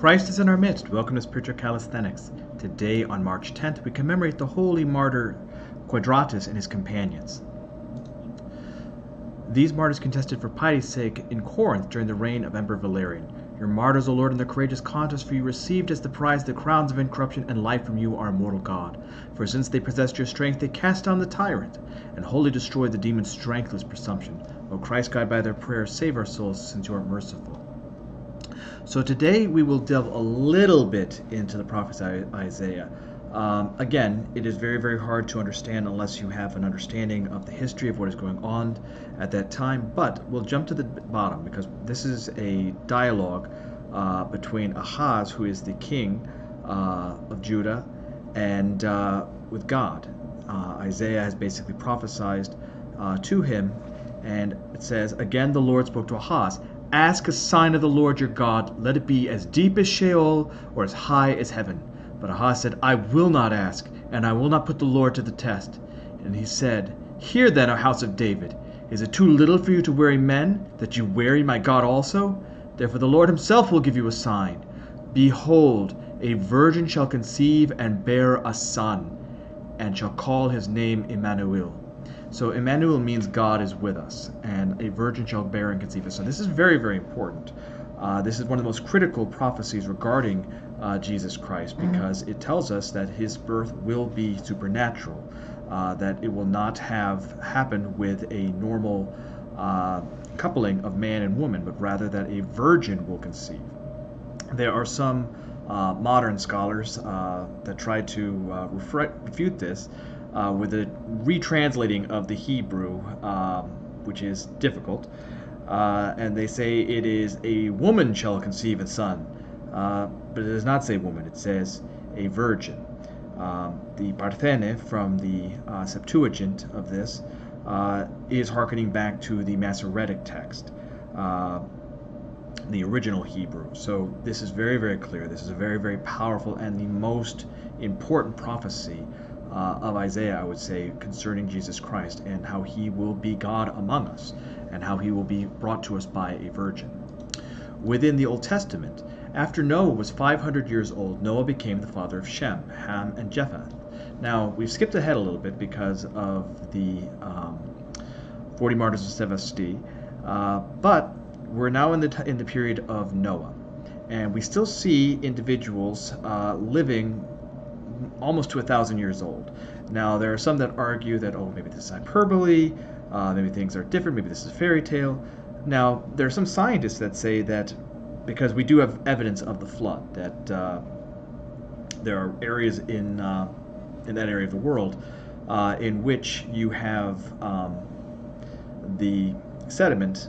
Christ is in our midst. Welcome to Spiritual Calisthenics. Today, on March 10th, we commemorate the holy martyr Quadratus and his companions. These martyrs contested for piety's sake in Corinth during the reign of Emperor Valerian. Your martyrs, O Lord, in the courageous contest for you received as the prize the crowns of incorruption and life from you, our immortal God. For since they possessed your strength, they cast down the tyrant and wholly destroyed the demon's strengthless presumption. O Christ, God, by their prayers, save our souls, since you are merciful. So today we will delve a little bit into the prophet Isaiah. Again, it is very, very hard to understand unless you have an understanding of the history of what is going on at that time. But we'll jump to the bottom because this is a dialogue between Ahaz, who is the king of Judah, and with God. Isaiah has basically prophesied to him, and it says, "Again the Lord spoke to Ahaz, ask a sign of the Lord your God, let it be as deep as Sheol or as high as heaven." But Ahaz said, "I will not ask, and I will not put the Lord to the test." And he said, "Hear then, O house of David, is it too little for you to weary men, that you weary my God also? Therefore the Lord himself will give you a sign. Behold, a virgin shall conceive and bear a son, and shall call his name Emmanuel." So Emmanuel means God is with us, and a virgin shall bear and conceive a son. This is very, very important. This is one of the most critical prophecies regarding Jesus Christ, because it tells us that his birth will be supernatural, that it will not have happened with a normal coupling of man and woman, but rather that a virgin will conceive. There are some modern scholars that try to refute this with a retranslating of the Hebrew, which is difficult, and they say it is a woman shall conceive a son, but it does not say woman, it says a virgin. The Parthene from the Septuagint of this is hearkening back to the Masoretic text, the original Hebrew. So this is very, very clear. This is a very, very powerful and the most important prophecy of Isaiah, I would say, concerning Jesus Christ and how he will be God among us and how he will be brought to us by a virgin. Within the Old Testament, after Noah was 500 years old, Noah became the father of Shem, Ham, and Japheth. Now, we've skipped ahead a little bit because of the 40 martyrs of Sevasti, but we're now in the period of Noah, and we still see individuals living almost to 1,000 years old. Now, there are some that argue that, oh, maybe this is hyperbole, maybe things are different, maybe this is a fairy tale. Now, there are some scientists that say that because we do have evidence of the flood, that there are areas in that area of the world in which you have the sediment,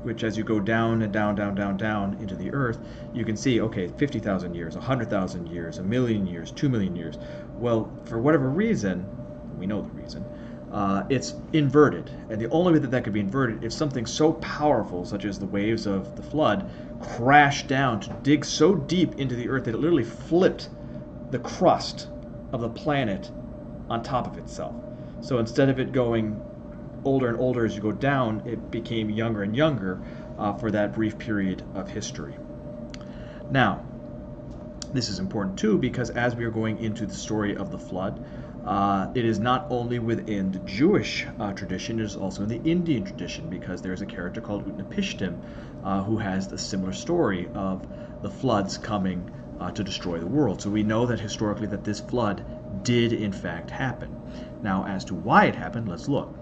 which as you go down and down, down, down, down into the earth, you can see, okay, 50,000 years, 100,000 years, 1,000,000 years, 2,000,000 years. Well, for whatever reason, we know the reason, it's inverted. And the only way that that could be inverted if something so powerful, such as the waves of the flood, crashed down to dig so deep into the earth that it literally flipped the crust of the planet on top of itself. So instead of it going older and older as you go down, it became younger and younger for that brief period of history. Now, this is important too because as we are going into the story of the flood, it is not only within the Jewish tradition, it is also in the Indian tradition, because there is a character called Utnapishtim who has a similar story of the floods coming to destroy the world. So we know that historically that this flood did in fact happen. Now, as to why it happened, let's look.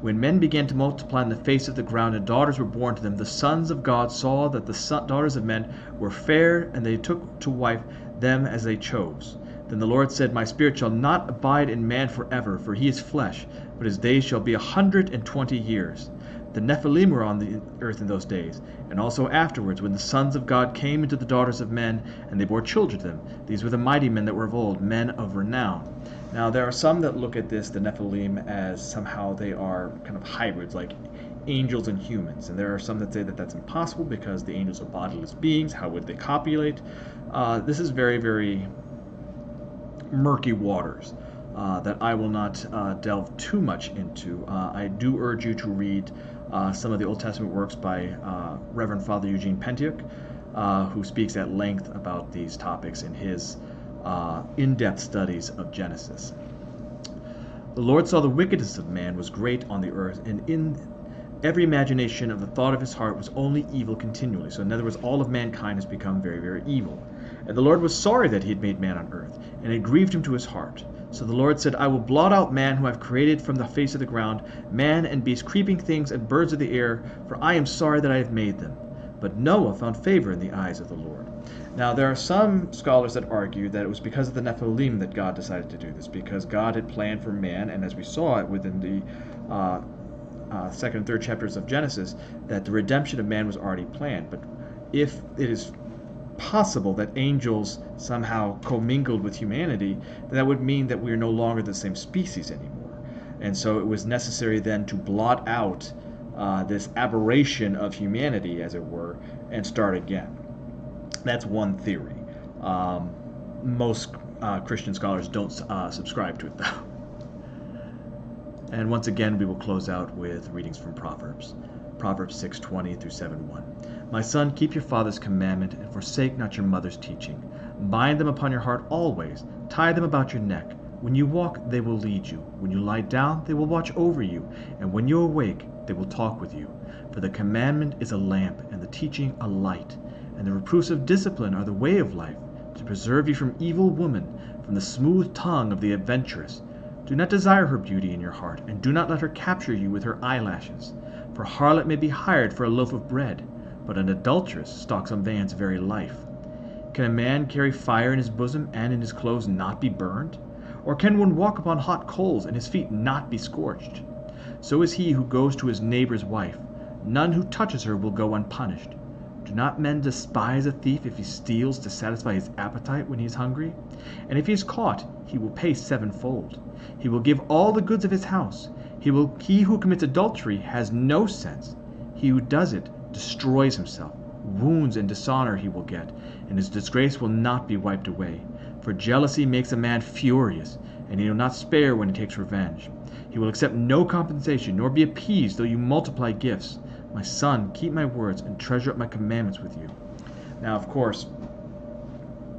When men began to multiply on the face of the ground and daughters were born to them, the sons of God saw that the daughters of men were fair, and they took to wife them as they chose. Then the Lord said, My spirit shall not abide in man forever, for he is flesh, but his days shall be 120 years. The Nephilim were on the earth in those days, and also afterwards, when the sons of God came into the daughters of men, and they bore children to them. These were the mighty men that were of old, men of renown. Now, there are some that look at this, the Nephilim, as somehow they are kind of hybrids, like angels and humans. And there are some that say that that's impossible because the angels are bodiless beings. How would they copulate? This is very, very murky waters that I will not delve too much into. I do urge you to read some of the Old Testament works by Reverend Father Eugene Pentioch, who speaks at length about these topics in his in-depth studies of Genesis. The Lord saw the wickedness of man was great on the earth, and in every imagination of the thought of his heart was only evil continually. So in other words, all of mankind has become very, very evil. And the Lord was sorry that he had made man on earth, and it grieved him to his heart. So the Lord said, I will blot out man whom I have created from the face of the ground, man and beast, creeping things and birds of the air, for I am sorry that I have made them. But Noah found favor in the eyes of the Lord. Now, there are some scholars that argue that it was because of the Nephilim that God decided to do this, because God had planned for man, and as we saw it within the second and third chapters of Genesis, that the redemption of man was already planned. But if it is possible that angels somehow commingled with humanity, then that would mean that we are no longer the same species anymore. And so it was necessary then to blot out this aberration of humanity, as it were, and start again. That's one theory. Most Christian scholars don't subscribe to it, though. And once again, we will close out with readings from Proverbs. Proverbs 6:20 through 7:1. My son, keep your father's commandment, and forsake not your mother's teaching. Bind them upon your heart always, tie them about your neck. When you walk, they will lead you. When you lie down, they will watch over you. And when you awake, they will talk with you. For the commandment is a lamp, and the teaching a light. And the reproofs of discipline are the way of life, to preserve you from evil woman, from the smooth tongue of the adventurous. Do not desire her beauty in your heart, and do not let her capture you with her eyelashes. For a harlot may be hired for a loaf of bread, but an adulteress stalks a man's very life. Can a man carry fire in his bosom, and in his clothes not be burned? Or can one walk upon hot coals, and his feet not be scorched? So is he who goes to his neighbor's wife. None who touches her will go unpunished. Do not men despise a thief if he steals to satisfy his appetite when he is hungry? And if he is caught, he will pay sevenfold. He will give all the goods of his house. He who commits adultery has no sense. He who does it destroys himself. Wounds and dishonor he will get, and his disgrace will not be wiped away. For jealousy makes a man furious, and he will not spare when he takes revenge. He will accept no compensation, nor be appeased though you multiply gifts. My son, keep my words and treasure up my commandments with you. Now, of course,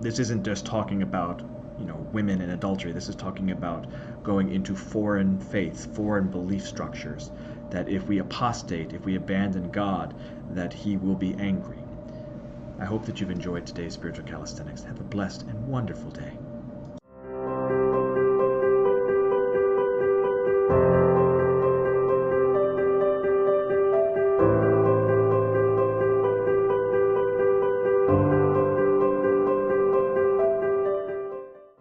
this isn't just talking about, women and adultery. This is talking about going into foreign faiths, foreign belief structures, that if we apostate, if we abandon God, that he will be angry. I hope that you've enjoyed today's Spiritual Calisthenics. Have a blessed and wonderful day.